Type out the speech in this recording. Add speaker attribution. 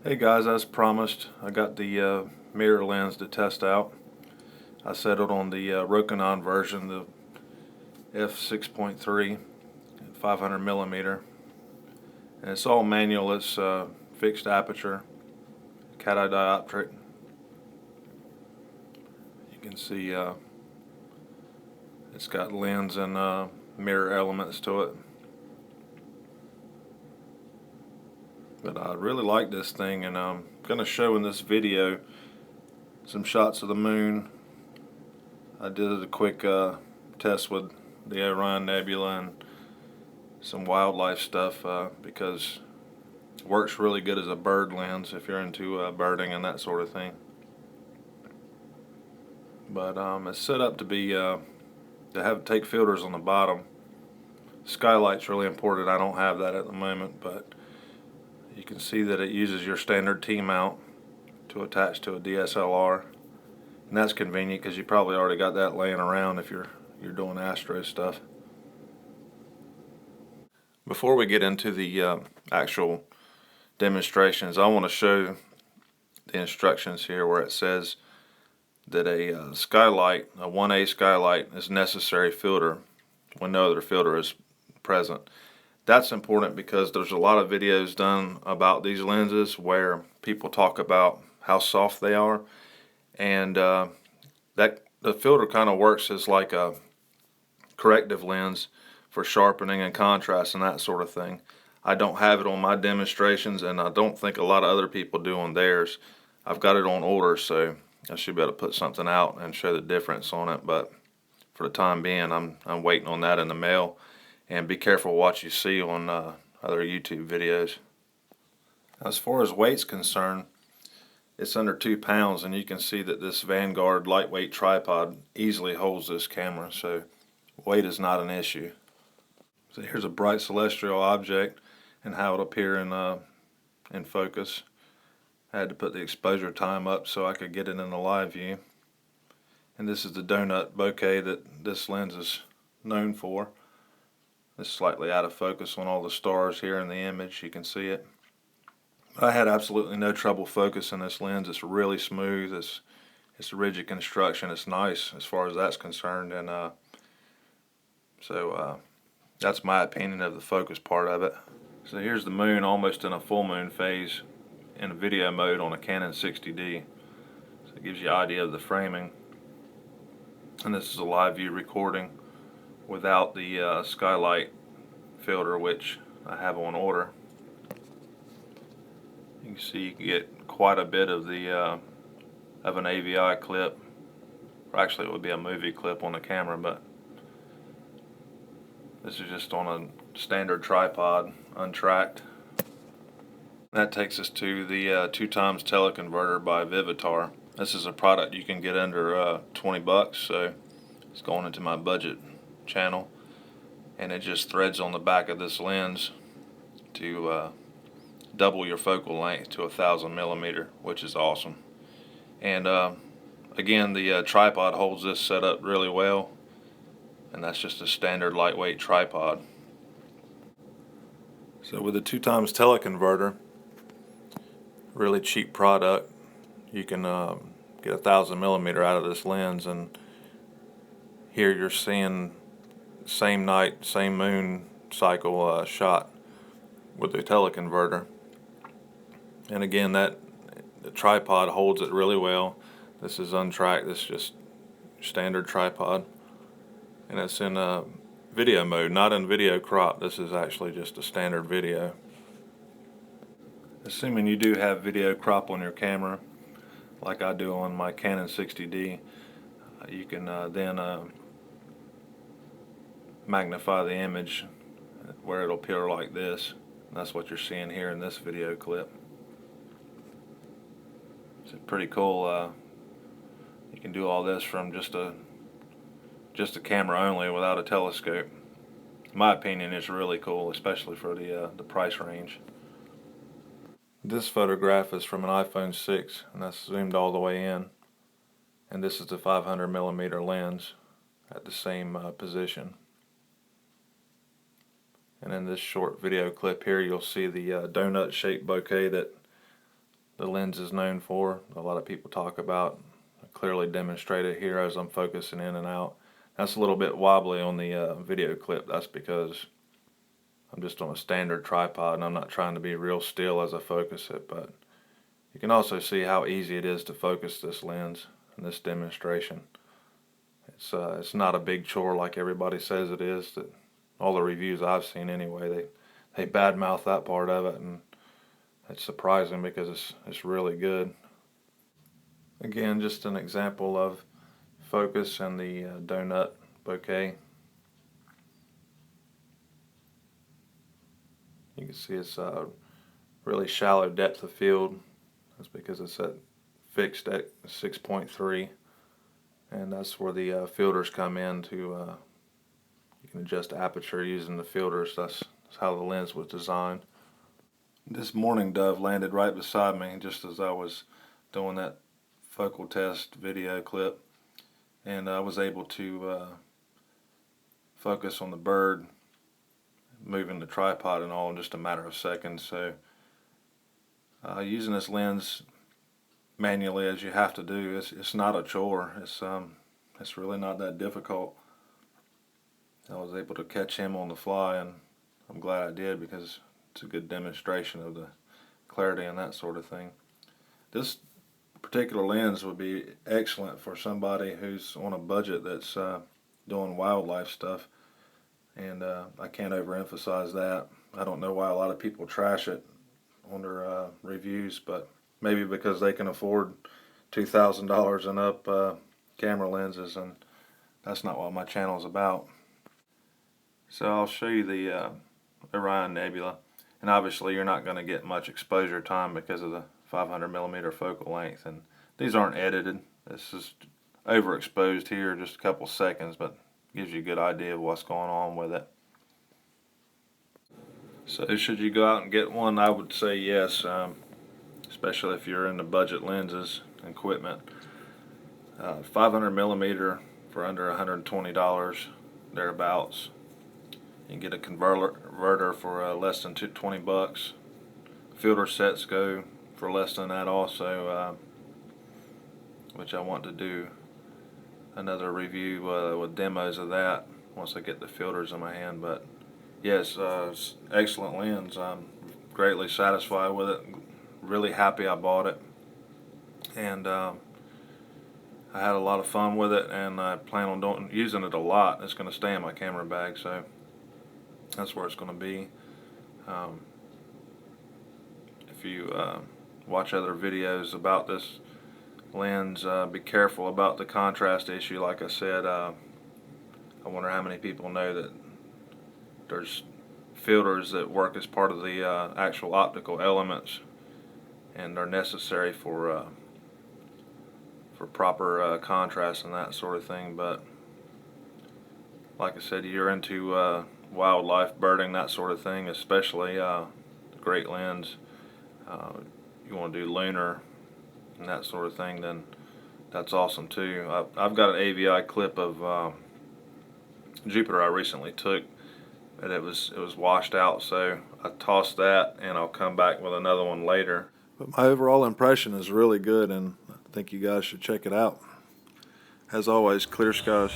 Speaker 1: Hey guys, as promised, I got the mirror lens to test out. I settled on the Rokinon version, the F6.3, 500 millimeter, and it's all manual. It's fixed aperture, cat-eye dioptric. You can see it's got lens and mirror elements to it. But I really like this thing, and I'm going to show in this video some shots of the moon. I did a quick test with the Orion Nebula and some wildlife stuff because it works really good as a bird lens if you're into birding and that sort of thing. But it's set up to be take filters on the bottom. Skylight's really important. I don't have that at the moment, but you can see that it uses your standard T-mount to attach to a DSLR, and that's convenient because you probably already got that laying around if you're doing astro stuff. Before we get into the actual demonstrations, I want to show the instructions here where it says that a skylight, a 1A skylight, is necessary filter when no other filter is present. That's important because there's a lot of videos done about these lenses where people talk about how soft they are, and that the filter kind of works as like a corrective lens for sharpening and contrast and that sort of thing. I don't have it on my demonstrations, and I don't think a lot of other people do on theirs. I've got it on order, so I should be able to put something out and show the difference on it, but for the time being I'm waiting on that in the mail. And be careful what you see on other YouTube videos. As far as weight's concerned, it's under 2 pounds, and you can see that this Vanguard lightweight tripod easily holds this camera, so weight is not an issue. So here's a bright celestial object and how it'll appear in focus. I had to put the exposure time up so I could get it in the live view. And this is the donut bokeh that this lens is known for. It's slightly out of focus on all the stars here in the image. You can see it. I had absolutely no trouble focusing this lens. It's really smooth. It's a rigid construction. It's nice as far as that's concerned, and so that's my opinion of the focus part of it. So here's the moon almost in a full moon phase in a video mode on a Canon 60D. So it gives you an idea of the framing. And this is a live view recording without the skylight filter, which I have on order. You can see you can get quite a bit of the of an AVI clip, or actually it would be a movie clip on the camera, but this is just on a standard tripod, untracked. That takes us to the 2x Teleconverter by Vivitar. This is a product you can get under 20 bucks, so it's going into my budget channel, and it just threads on the back of this lens to double your focal length to 1000 millimeter, which is awesome. And again, the tripod holds this setup really well, and that's just a standard lightweight tripod. So with the 2x Teleconverter, really cheap product, you can get 1000 millimeter out of this lens, and here you're seeing same night, same moon cycle shot with the Teleconverter. And again, the tripod holds it really well. This is untracked. This is just standard tripod, and it's in video mode, not in video crop. This is actually just a standard video. Assuming you do have video crop on your camera, like I do on my Canon 60D, you can then magnify the image where it'll appear like this. And that's what you're seeing here in this video clip. It's pretty cool. You can do all this from just a camera only without a telescope. In my opinion, it's really cool, especially for the price range. This photograph is from an iPhone 6, and that's zoomed all the way in. And this is the 500 millimeter lens at the same position. And in this short video clip here, you'll see the donut-shaped bokeh that the lens is known for. A lot of people talk about. I clearly demonstrate it here as I'm focusing in and out. That's a little bit wobbly on the video clip. That's because I'm just on a standard tripod and I'm not trying to be real still as I focus it. But you can also see how easy it is to focus this lens in this demonstration. It's not a big chore like everybody says it is. That all the reviews I've seen anyway, they badmouth that part of it, and it's surprising because it's really good. Again, just an example of focus and the donut bokeh. You can see it's really shallow depth of field. That's because it's at fixed at 6.3, and that's where the filters come in to. You can adjust aperture using the filters. That's how the lens was designed. This mourning dove landed right beside me just as I was doing that focal test video clip, and I was able to focus on the bird, moving the tripod and all in just a matter of seconds. So using this lens manually, as you have to do, it's not a chore. It's really not that difficult. I was able to catch him on the fly, and I'm glad I did because it's a good demonstration of the clarity and that sort of thing. This particular lens would be excellent for somebody who's on a budget that's doing wildlife stuff, and I can't overemphasize that. I don't know why a lot of people trash it on their reviews, but maybe because they can afford $2,000 and up camera lenses, and that's not what my channel is about. So I'll show you the Orion Nebula, and obviously you're not going to get much exposure time because of the 500mm focal length, and these aren't edited. This is overexposed here, just a couple seconds, but gives you a good idea of what's going on with it. So should you go out and get one? I would say yes, especially if you're into budget lenses and equipment. 500mm for under $120 thereabouts. You can get a converter for less than $20. Filter sets go for less than that also, which I want to do another review with demos of that once I get the filters in my hand. But yes, it's excellent lens. I'm greatly satisfied with it. Really happy I bought it, and I had a lot of fun with it, and I plan on using it a lot. It's going to stay in my camera bag, so that's where it's going to be. If you watch other videos about this lens, be careful about the contrast issue. Like I said, I wonder how many people know that there's filters that work as part of the actual optical elements, and they're necessary for proper contrast and that sort of thing. But like I said, you're into wildlife, birding, that sort of thing, especially the great lens. You want to do lunar and that sort of thing, then that's awesome too. I've got an AVI clip of Jupiter I recently took, but it was washed out, so I tossed that, and I'll come back with another one later. But my overall impression is really good, and I think you guys should check it out. As always, clear skies.